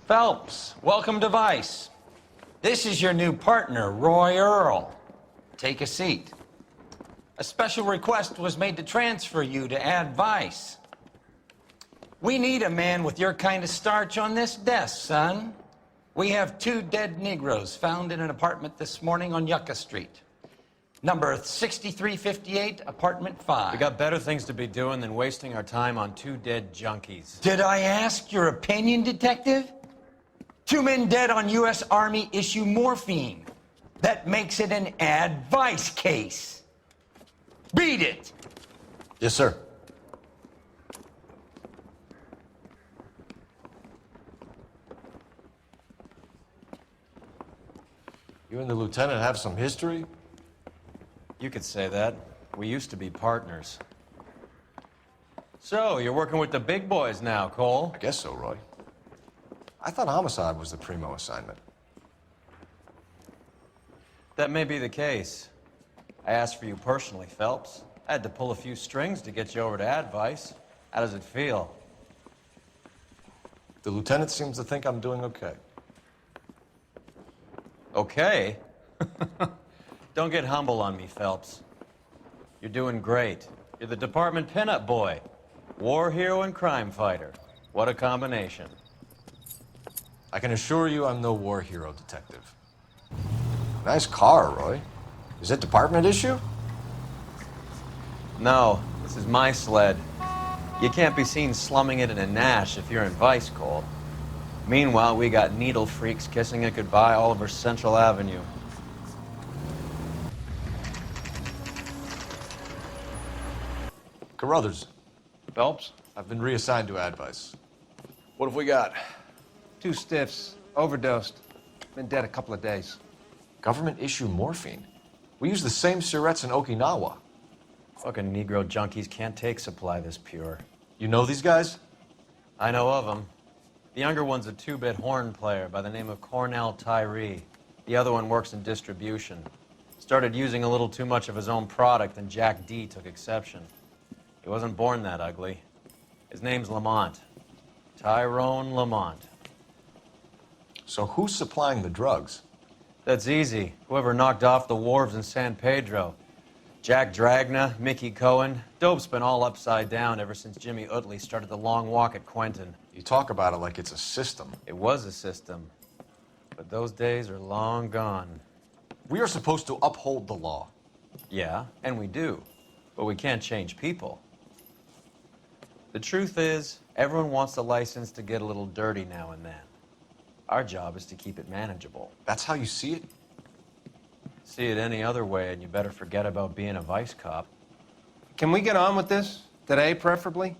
Phelps, welcome to Vice. This is your new partner, Roy Earl. Take a seat. A special request was made to transfer you to Ad Vice. We need a man with your kind of starch on this desk, son. We have 2 dead Negroes found in an apartment this morning on Yucca Street. Number 6358, apartment 5. We got better things to be doing than wasting our time on 2 dead junkies. Did I ask your opinion, detective? 2 men dead on U.S. Army issue morphine. That makes it an Ad Vice case. Beat it! Yes, sir. You and the lieutenant have some history? You could say that. We used to be partners. So, you're working with the big boys now, Cole? I guess so, Roy. I thought homicide was the primo assignment. That may be the case. I asked for you personally, Phelps. I had to pull a few strings to get you over to Ad Vice. How does it feel? The lieutenant seems to think I'm doing okay. Okay? Don't get humble on me, Phelps. You're doing great. You're the department pinup boy. War hero and crime fighter. What a combination. I can assure you I'm no war hero, detective. Nice car, Roy. Is it department issue? No, this is my sled. You can't be seen slumming it in a Nash if you're in Vice, Cole. Meanwhile, we got needle freaks kissing it goodbye all over Central Avenue. Carruthers, Phelps? I've been reassigned to Ad Vice. What have we got? 2 stiffs, overdosed. Been dead a couple of days. Government issue morphine. We use the same syrettes in Okinawa. Fucking Negro junkies can't take supply this pure. You know these guys? I know of them. The younger one's a 2-bit horn player by the name of Cornell Tyree. The other one works in distribution. Started using a little too much of his own product, and Jack D took exception. He wasn't born that ugly. His name's Lamont. Tyrone Lamont. So who's supplying the drugs? That's easy. Whoever knocked off the wharves in San Pedro. Jack Dragna, Mickey Cohen. Dope's been all upside down ever since Jimmy Utley started the long walk at Quentin. You talk about it like it's a system. It was a system. But those days are long gone. We are supposed to uphold the law. Yeah, and we do. But we can't change people. The truth is, everyone wants the license to get a little dirty now and then. Our job is to keep it manageable. That's how you see it? See it any other way, and you better forget about being a vice cop. Can we get on with this? Today, preferably?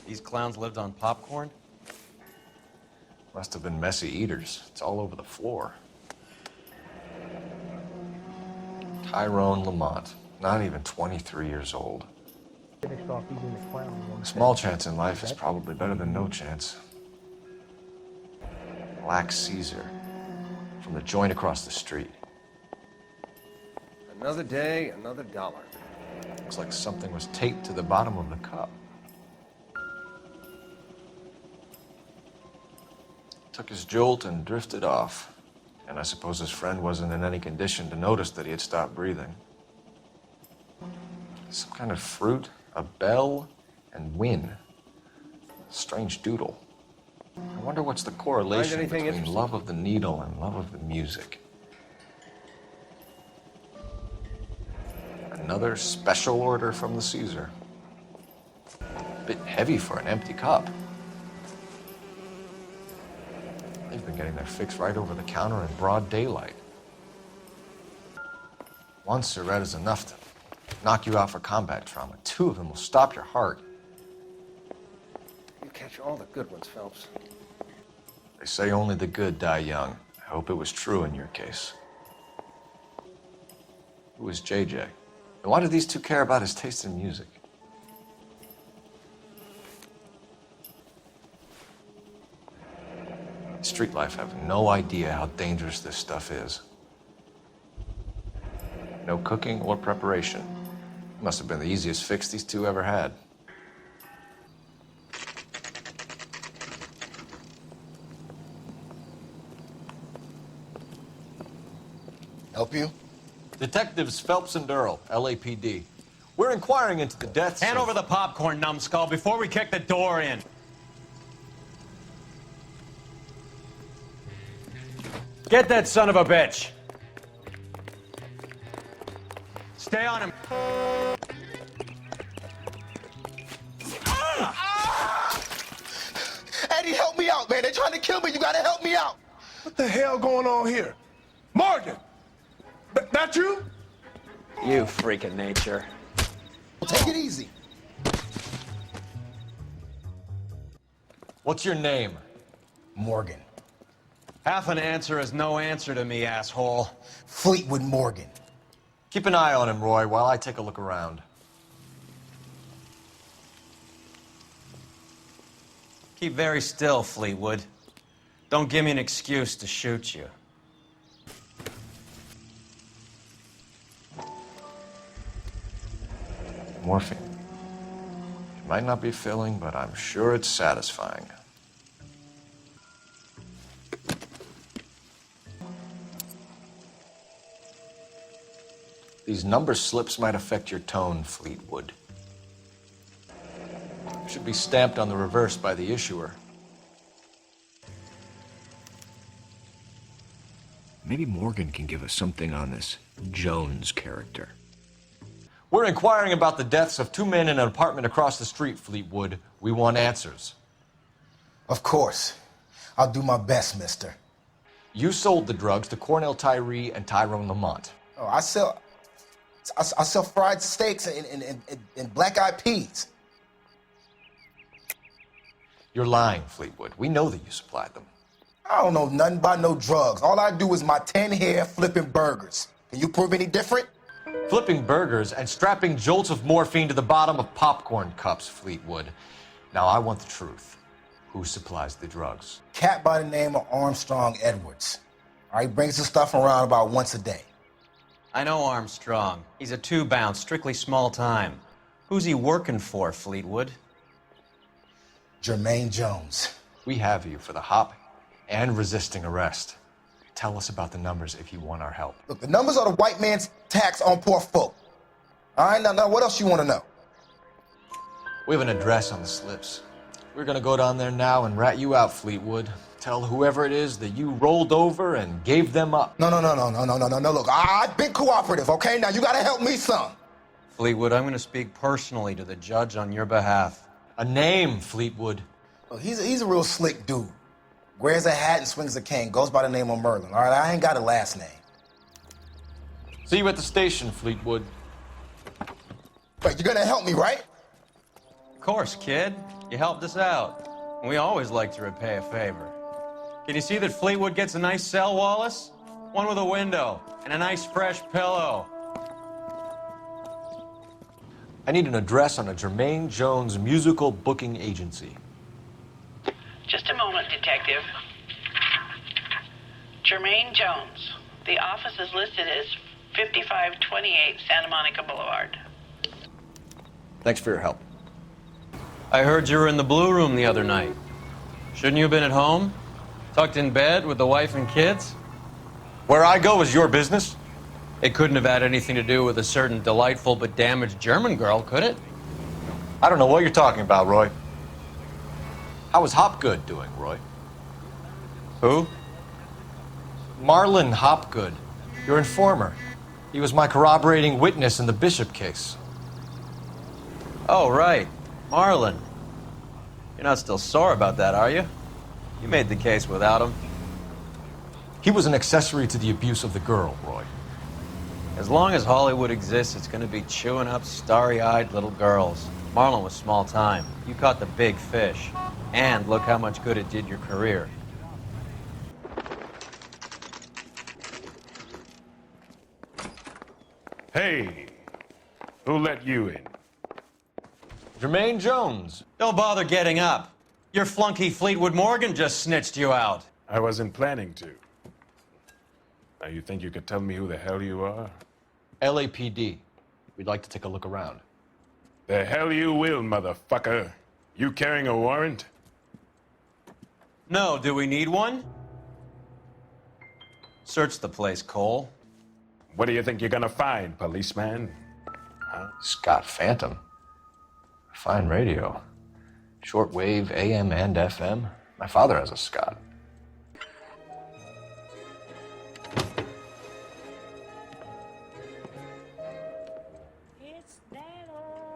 These clowns lived on popcorn? Must have been messy eaters. It's all over the floor. Tyrone Lamont, not even 23 years old. A small chance in life is probably better than no chance. Black Caesar, from the joint across the street. Another day, another dollar. Looks like something was taped to the bottom of the cup. Took his jolt and drifted off. And I suppose his friend wasn't in any condition to notice that he had stopped breathing. Some kind of fruit, a bell, and win. Strange doodle. I wonder what's the correlation anything between interesting? love of the needle and love of the music. Another special order from the Caesar. A bit heavy for an empty cup. They've been getting their fix right over the counter in broad daylight. One Surette is enough to knock you out for combat trauma. 2 of them will stop your heart. You catch all the good ones, Phelps. They say only the good die young. I hope it was true in your case. Who is JJ? And why do these 2 care about his taste in music? Street life have no idea how dangerous this stuff is. No cooking or preparation. Must have been the easiest fix these 2 ever had. Help you? Detectives Phelps and Earl, LAPD. We're inquiring into the deaths Hand of... over the popcorn, numbskull, before we kick the door in. Get that son of a bitch. Stay on him. Eddie, help me out, man. They're trying to kill me. You gotta help me out. What the hell going on here? Morgan! That you? You freak of nature. Take it easy. What's your name? Morgan. Half an answer is no answer to me, asshole. Fleetwood Morgan. Keep an eye on him, Roy, while I take a look around. Keep very still, Fleetwood. Don't give me an excuse to shoot you. Morphine. It might not be filling, but I'm sure it's satisfying. These number slips might affect your tone, Fleetwood. Should be stamped on the reverse by the issuer. Maybe Morgan can give us something on this Jones character. We're inquiring about the deaths of two men in an apartment across the street, Fleetwood. We want answers. Of course. I'll do my best, mister. You sold the drugs to Cornell Tyree and Tyrone Lamont. Oh, I sell fried steaks and black-eyed peas. You're lying, Fleetwood. We know that you supplied them. I don't know nothing about no drugs. All I do is my 10 hair flipping burgers. Can you prove any different? Flipping burgers and strapping jolts of morphine to the bottom of popcorn cups, Fleetwood. Now, I want the truth. Who supplies the drugs? Cat by the name of Armstrong Edwards. All right, brings the stuff around about once a day. I know Armstrong. He's a two-bounce, strictly small time. Who's he working for, Fleetwood? Jermaine Jones. We have you for the hop and resisting arrest. Tell us about the numbers if you want our help. Look, the numbers are the white man's tax on poor folk. All right, now what else you want to know? We have an address on the slips. We're gonna go down there now and rat you out, Fleetwood. Tell whoever it is that you rolled over and gave them up. No. Look, I've been cooperative, okay? Now you gotta help me some. Fleetwood, I'm going to speak personally to the judge on your behalf. A name, Fleetwood. Look, he's a real slick dude. Wears a hat and swings a cane. Goes by the name of Merlin. All right, I ain't got a last name. See you at the station, Fleetwood. But you're gonna help me, right? Of course, kid. You helped us out. And we always like to repay a favor. Can you see that Fleetwood gets a nice cell, Wallace? One with a window and a nice fresh pillow. I need an address on a Jermaine Jones musical booking agency. Just a moment, Detective. Jermaine Jones. The office is listed as 5528 Santa Monica Boulevard. Thanks for your help. I heard you were in the Blue Room the other night. Shouldn't you have been at home? Tucked in bed with the wife and kids? Where I go is your business? It couldn't have had anything to do with a certain delightful but damaged German girl, could it? I don't know what you're talking about, Roy. How is Hopgood doing, Roy? Who? Marlon Hopgood, your informer. He was my corroborating witness in the Bishop case. Oh, right. Marlon. You're not still sore about that, are you? You made the case without him. He was an accessory to the abuse of the girl, Roy. As long as Hollywood exists, it's going to be chewing up starry-eyed little girls. Marlon was small time. You caught the big fish. And look how much good it did your career. Hey, who let you in? Jermaine Jones. Don't bother getting up. Your flunky Fleetwood Morgan just snitched you out. I wasn't planning to. Now, you think you could tell me who the hell you are? LAPD. We'd like to take a look around. The hell you will, motherfucker. You carrying a warrant? No, do we need one? Search the place, Cole. What do you think you're gonna find, policeman? Scott Phantom. Fine radio. Shortwave, AM and FM. My father has a Scott.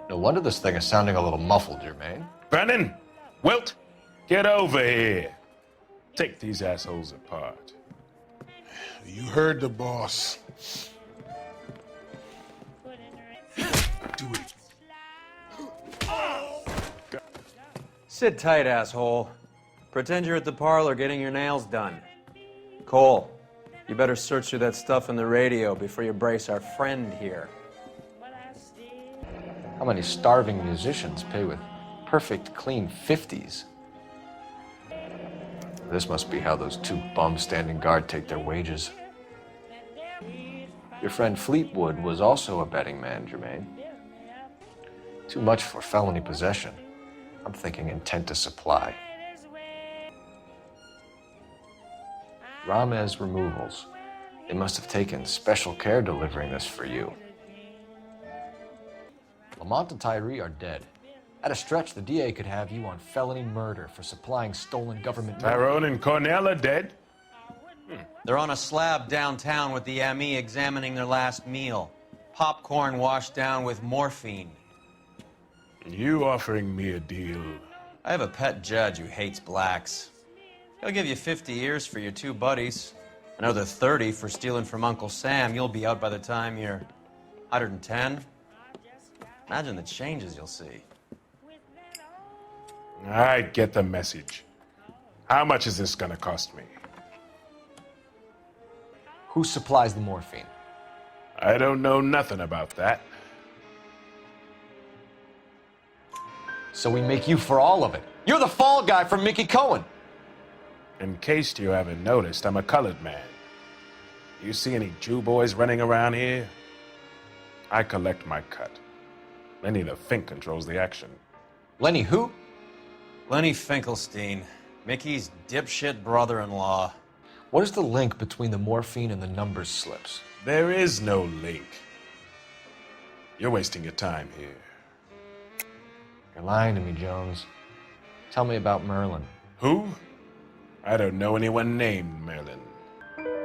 No wonder this thing is sounding a little muffled, Jermaine. Brennan! Wilt! Get over here! Take these assholes apart. You heard the boss. Do it. Sit tight, asshole. Pretend you're at the parlor getting your nails done. Cole, you better search through that stuff in the radio before you brace our friend here. How many starving musicians pay with perfect, clean 50s? This must be how those two bums standing guard take their wages. Your friend Fleetwood was also a betting man, Jermaine. Too much for felony possession. I'm thinking intent to supply. Ramez Removals. They must have taken special care delivering this for you. Lamont and Tyree are dead. At a stretch, the DA could have you on felony murder for supplying stolen government money. Tyrone and Cornell are dead? They're on a slab downtown with the ME examining their last meal. Popcorn washed down with morphine. You offering me a deal? I have a pet judge who hates blacks. He'll give you 50 years for your two buddies. Another 30 for stealing from Uncle Sam. You'll be out by the time you're 110. Imagine the changes you'll see. I get the message. How much is this gonna cost me? Who supplies the morphine? I don't know nothing about that. So we make you for all of it. You're the fall guy from Mickey Cohen. In case you haven't noticed, I'm a colored man. You see any Jew boys running around here? I collect my cut. Lenny the Fink controls the action. Lenny who? Lenny Finkelstein, Mickey's dipshit brother-in-law. What is the link between the morphine and the numbers slips? There is no link. You're wasting your time here. You're lying to me, Jones. Tell me about Merlin. Who? I don't know anyone named Merlin.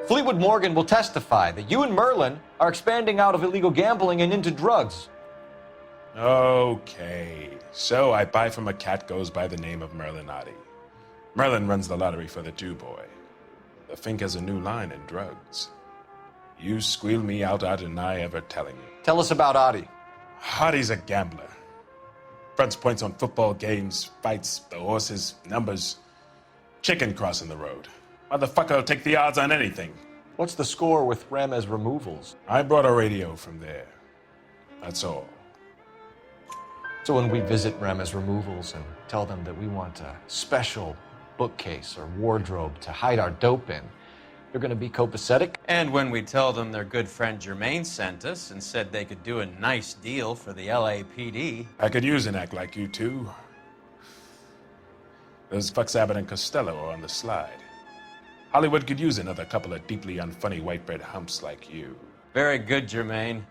Fleetwood Morgan will testify that you and Merlin are expanding out of illegal gambling and into drugs. Okay, so I buy from a cat goes by the name of Merlin Oddie. Merlin runs the lottery for the Jew boy. The Fink has a new line in drugs. You squeal me out, I deny ever telling you. Tell us about Adi. Oddie's a gambler. Fronts points on football games, fights, the horses, numbers. Chicken crossing the road. Motherfucker will take the odds on anything. What's the score with Ramez Removals? I brought a radio from there. That's all. So when we visit Ramez Removals and tell them that we want a special bookcase or wardrobe to hide our dope in, you're going to be copacetic? And when we tell them their good friend Jermaine sent us and said they could do a nice deal for the LAPD. I could use an act like you two. Those fucks Abbott and Costello are on the slide. Hollywood could use another couple of deeply unfunny white bread humps like you. Very good, Jermaine.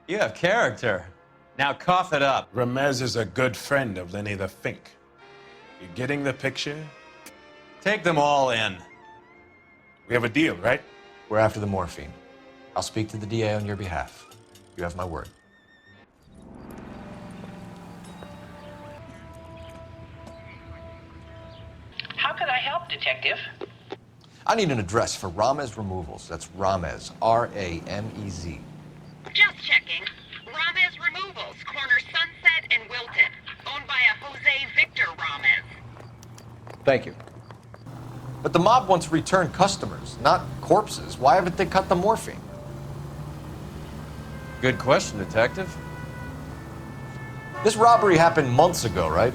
You have character. Now cough it up. Ramez is a good friend of Lenny the Fink. You getting the picture? Take them all in. We have a deal, right? We're after the morphine. I'll speak to the DA on your behalf. You have my word. How could I help, Detective? I need an address for Ramez Removals. That's Ramez, R-A-M-E-Z. Just checking. Ramez Removals, corner Sunset and Wilton. Owned by a Jose Victor Ramez. Thank you. But the mob wants return customers, not corpses. Why haven't they cut the morphine? Good question, Detective. This robbery happened months ago, right?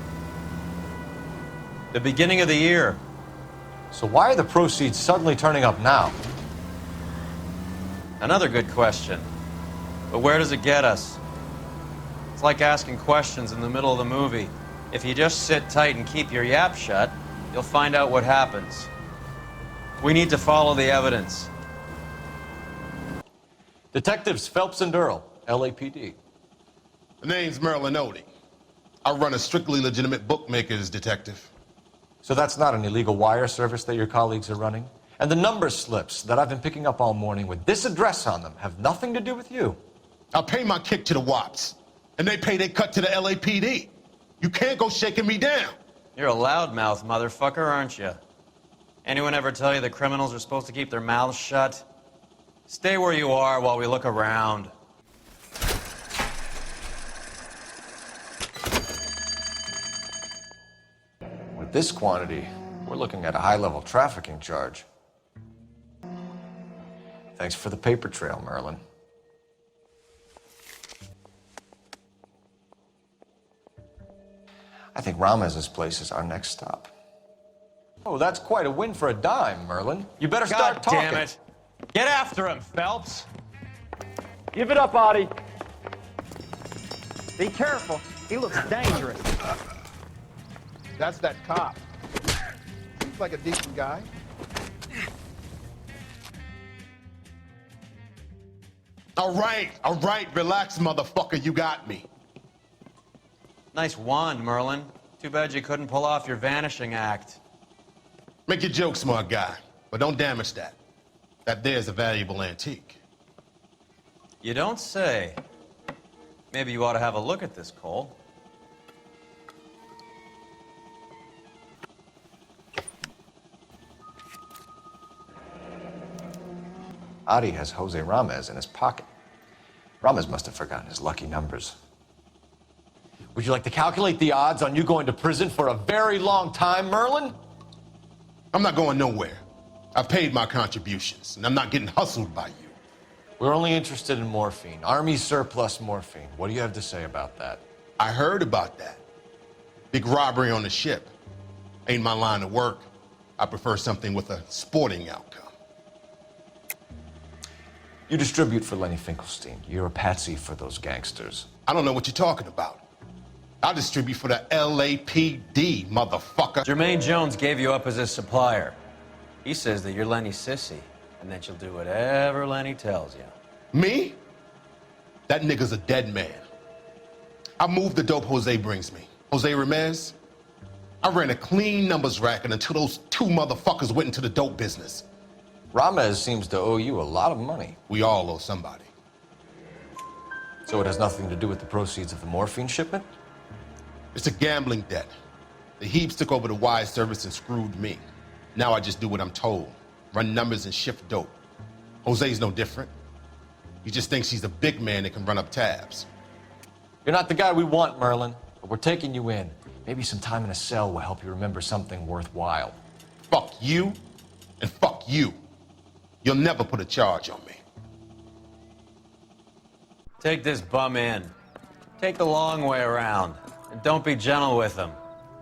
The beginning of the year. So why are the proceeds suddenly turning up now? Another good question. But where does it get us? It's like asking questions in the middle of the movie. If you just sit tight and keep your yap shut, you'll find out what happens. We need to follow the evidence. Detectives Phelps and Earl, LAPD. The name's Merlin Odie. I run a strictly legitimate bookmaker's detective. So that's not an illegal wire service that your colleagues are running? And the number slips that I've been picking up all morning with this address on them have nothing to do with you? I pay my kick to the Wops, and they pay their cut to the LAPD. You can't go shaking me down. You're a loudmouth motherfucker, aren't you? Anyone ever tell you that criminals are supposed to keep their mouths shut? Stay where you are while we look around. With this quantity, we're looking at a high-level trafficking charge. Thanks for the paper trail, Merlin. I think Ramez's place is our next stop. Oh, that's quite a win for a dime, Merlin. You better start talking. God damn it. Get after him, Phelps. Give it up, Audie. Be careful. He looks dangerous. That's that cop. Seems like a decent guy. All right, relax, motherfucker, you got me. Nice wand, Merlin. Too bad you couldn't pull off your vanishing act. Make your joke, smart guy, but don't damage that. That there's a valuable antique. You don't say. Maybe you ought to have a look at this, Cole. Adi has Jose Ramez in his pocket. Ramez must have forgotten his lucky numbers. Would you like to calculate the odds on you going to prison for a very long time, Merlin? I'm not going nowhere. I've paid my contributions, and I'm not getting hustled by you. We're only interested in morphine. Army surplus morphine. What do you have to say about that? I heard about that. Big robbery on the ship. Ain't my line of work. I prefer something with a sporting outcome. You distribute for Lenny Finkelstein. You're a patsy for those gangsters. I don't know what you're talking about. I distribute for the LAPD, motherfucker. Jermaine Jones gave you up as his supplier. He says that you're Lenny's sissy, and that you'll do whatever Lenny tells you. Me? That nigga's a dead man. I move the dope Jose brings me. Jose Ramez? I ran a clean numbers racket until those two motherfuckers went into the dope business. Ramez seems to owe you a lot of money. We all owe somebody. So it has nothing to do with the proceeds of the morphine shipment? It's a gambling debt. The Heaps took over the wire service and screwed me. Now I just do what I'm told. Run numbers and shift dope. Jose's no different. He just thinks he's a big man that can run up tabs. You're not the guy we want, Merlin, but we're taking you in. Maybe some time in a cell will help you remember something worthwhile. Fuck you, and fuck you. You'll never put a charge on me. Take this bum in. Take the long way around. And don't be gentle with him.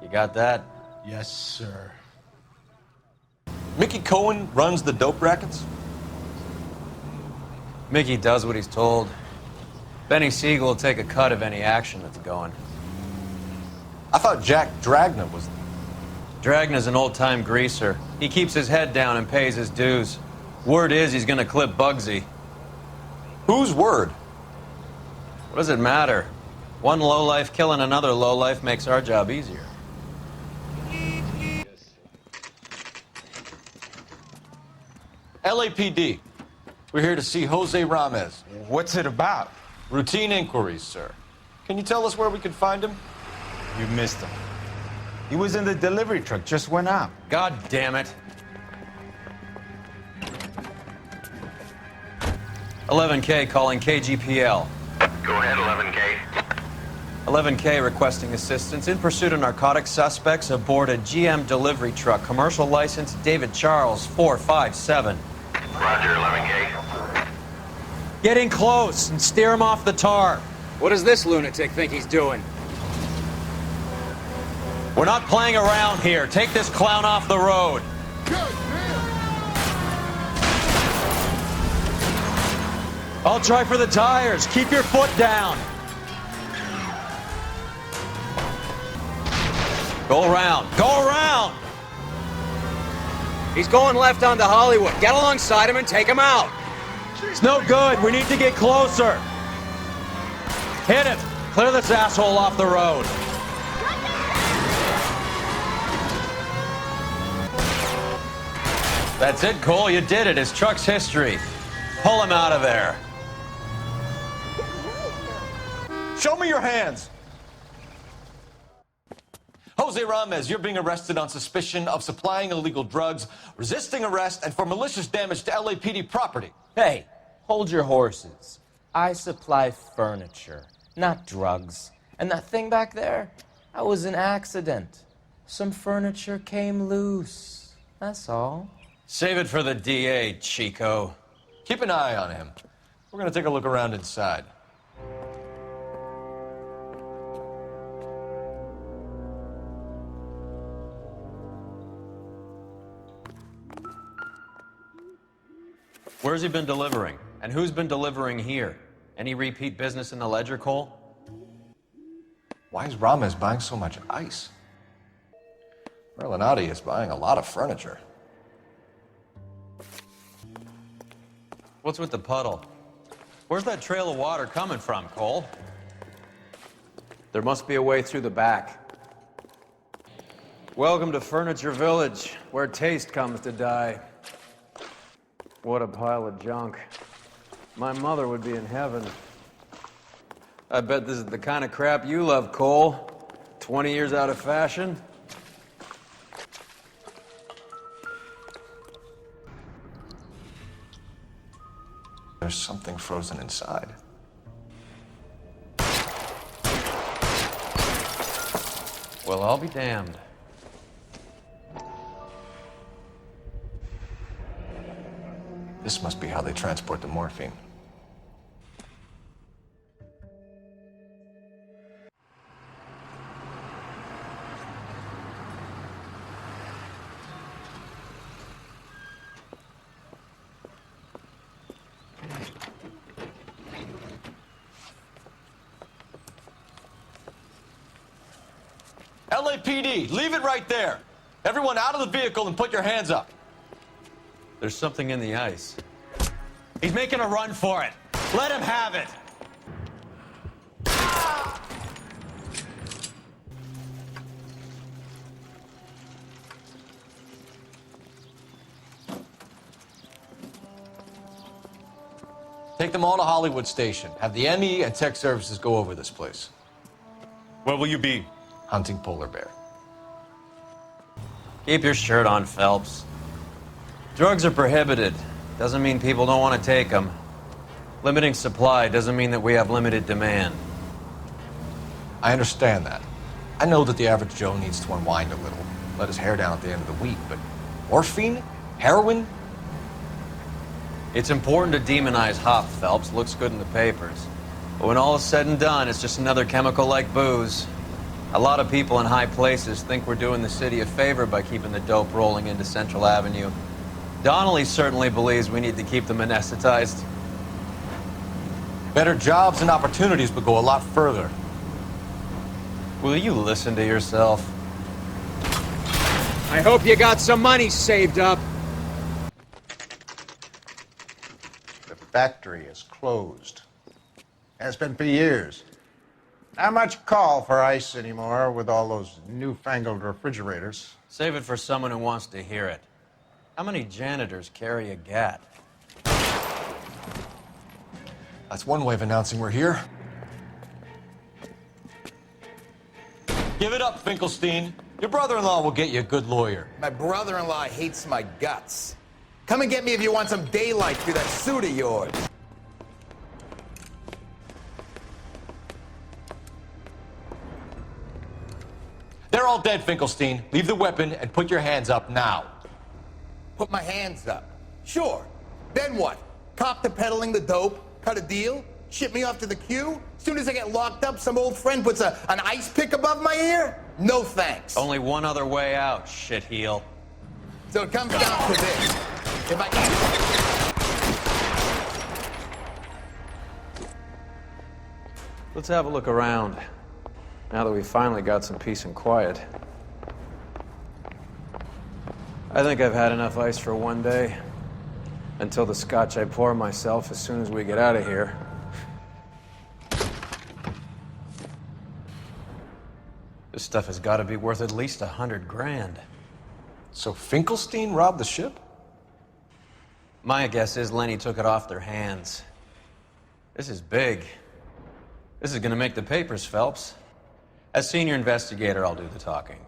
You got that? Yes, sir. Mickey Cohen runs the dope rackets? Mickey does what he's told. Benny Siegel will take a cut of any action that's going. I thought Jack Dragna was... Dragna's an old-time greaser. He keeps his head down and pays his dues. Word is he's gonna clip Bugsy. Whose word? What does it matter? One lowlife killing another lowlife makes our job easier. LAPD. We're here to see Jose Ramez. What's it about? Routine inquiries, sir. Can you tell us where we can find him? You missed him. He was in the delivery truck, just went out. God damn it. 11K calling KGPL. Go ahead, 11K. 11K requesting assistance in pursuit of narcotic suspects aboard a GM delivery truck. Commercial license David Charles 457. Roger, 11K. Get in close and steer him off the tar. What does this lunatic think he's doing? We're not playing around here. Take this clown off the road. I'll try for the tires. Keep your foot down. Go around. Go around! He's going left onto Hollywood. Get alongside him and take him out. It's no good. We need to get closer. Hit him. Clear this asshole off the road. That's it, Cole. You did it. It's Truck's history. Pull him out of there. Show me your hands. Jose Ramez, you're being arrested on suspicion of supplying illegal drugs, resisting arrest, and for malicious damage to LAPD property. Hey, hold your horses. I supply furniture, not drugs. And that thing back there, that was an accident. Some furniture came loose. That's all. Save it for the DA, Chico. Keep an eye on him. We're gonna take a look around inside. Where's he been delivering? And who's been delivering here? Any repeat business in the ledger, Cole? Why is Ramez buying so much ice? Merlinotti is buying a lot of furniture. What's with the puddle? Where's that trail of water coming from, Cole? There must be a way through the back. Welcome to Furniture Village, where taste comes to die. What a pile of junk. My mother would be in heaven. I bet this is the kind of crap you love, Cole. 20 years out of fashion. There's something frozen inside. Well, I'll be damned. This must be how they transport the morphine. LAPD, leave it right there. Everyone out of the vehicle and put your hands up. There's something in the ice. He's making a run for it. Let him have it. Take them all to Hollywood Station. Have the ME and tech services go over this place. Where will you be? Hunting polar bear. Keep your shirt on, Phelps. Drugs are prohibited. Doesn't mean people don't want to take them. Limiting supply doesn't mean that we have limited demand. I understand that. I know that the average Joe needs to unwind a little, let his hair down at the end of the week, but morphine? Heroin? It's important to demonize hop, Phelps. Looks good in the papers. But when all is said and done, it's just another chemical like booze. A lot of people in high places think we're doing the city a favor by keeping the dope rolling into Central Avenue. Donnelly certainly believes we need to keep them anesthetized. Better jobs and opportunities would go a lot further. Will you listen to yourself? I hope you got some money saved up. The factory is closed. Has been for years. Not much call for ice anymore with all those newfangled refrigerators. Save it for someone who wants to hear it. How many janitors carry a gat? That's one way of announcing we're here. Give it up, Finkelstein. Your brother-in-law will get you a good lawyer. My brother-in-law hates my guts. Come and get me if you want some daylight through that suit of yours. They're all dead, Finkelstein. Leave the weapon and put your hands up now. Put my hands up. Sure. Then what? Cop to peddling the dope? Cut a deal? Ship me off to the queue? Soon as I get locked up, some old friend puts an ice pick above my ear? No thanks. Only one other way out, shitheel. So it comes down to this. If I Let's have a look around. Now that we finally got some peace and quiet. I think I've had enough ice for one day. Until the scotch I pour myself as soon as we get out of here. This stuff has got to be worth at least 100 grand. So Finkelstein robbed the ship? My guess is Lenny took it off their hands. This is big. This is gonna make the papers, Phelps. As senior investigator, I'll do the talking.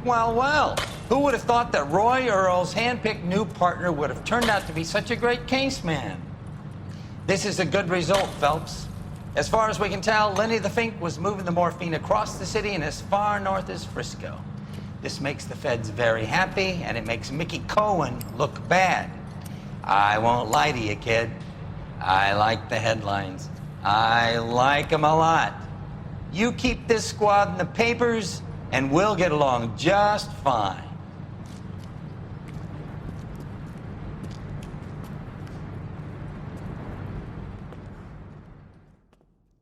Well, well, who would have thought that Roy Earl's hand-picked new partner would have turned out to be such a great caseman? This is a good result, Phelps. As far as we can tell, Lenny the Fink was moving the morphine across the city and as far north as Frisco. This makes the feds very happy, and it makes Mickey Cohen look bad. I won't lie to you, kid. I like the headlines. I like them a lot. You keep this squad in the papers, and we'll get along just fine.